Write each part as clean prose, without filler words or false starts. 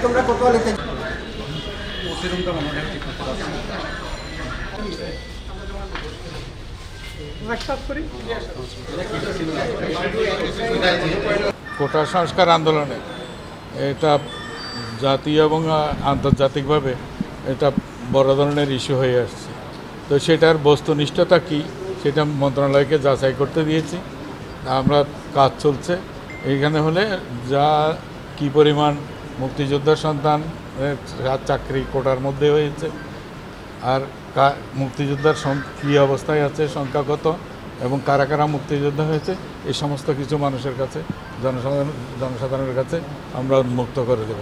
তোমরা কোতোয়ালিতে কোটা সংস্কার আন্দোলনে এটা জাতীয় এবং আন্তর্জাতিকভাবে এটা বড় ধরনের ইস্যু হয়ে আসছে। তো সেটার বস্তুনিষ্ঠতা কী সেটা মন্ত্রণালয়কে যাচাই করতে দিয়েছি। আমরা কাজ চলছে এইখানে হলে যা কি পরিমাণ মুক্তিযোদ্ধার সন্তান চাকরি কোটার মধ্যে হয়েছে আর মুক্তিযোদ্ধার কী অবস্থায় আছে, সংখ্যা কত এবং কারা কারা মুক্তিযোদ্ধা হয়েছে, এই সমস্ত কিছু মানুষের কাছে জনসাধারণের কাছে আমরা উন্মুক্ত করে দেব।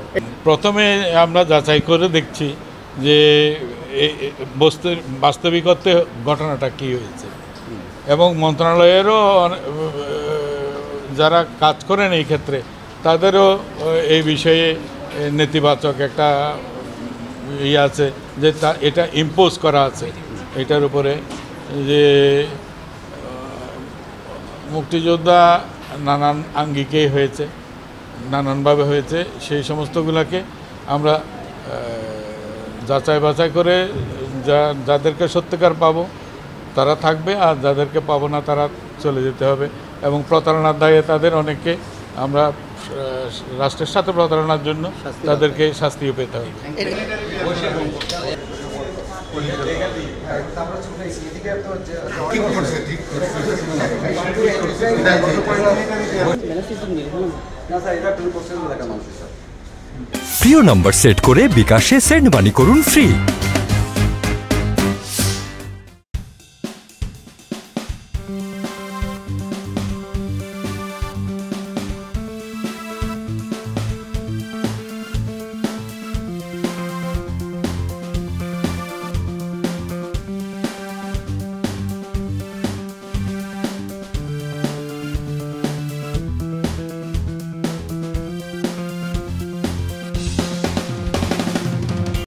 প্রথমে আমরা যাচাই করে দেখছি যে বাস্তবিকতে ঘটনাটা কী হয়েছে এবং মন্ত্রণালয়েরও যারা কাজ করেন এই ক্ষেত্রে তাদেরও এই বিষয়ে নেতিবাচক একটা আছে যে এটা ইম্পোজ করা আছে এটার উপরে যে মুক্তিযোদ্ধা নানান আঙ্গিকেই হয়েছে, নানানভাবে হয়েছে, সেই সমস্তগুলোকে আমরা যাচাই বাছাই করে যাদেরকে সত্যিকার পাবো তারা থাকবে আর যাদেরকে পাবো না তারা চলে যেতে হবে। এবং প্রতারণার দায়ে তাদের অনেককে আমরা রাষ্ট্রের সাথে প্রতারণার জন্য তাদেরকে শাস্তিও পেতে হবে। প্রিয় নম্বর সেট করে বিকাশে সেন্ড মানি করুন ফ্রি।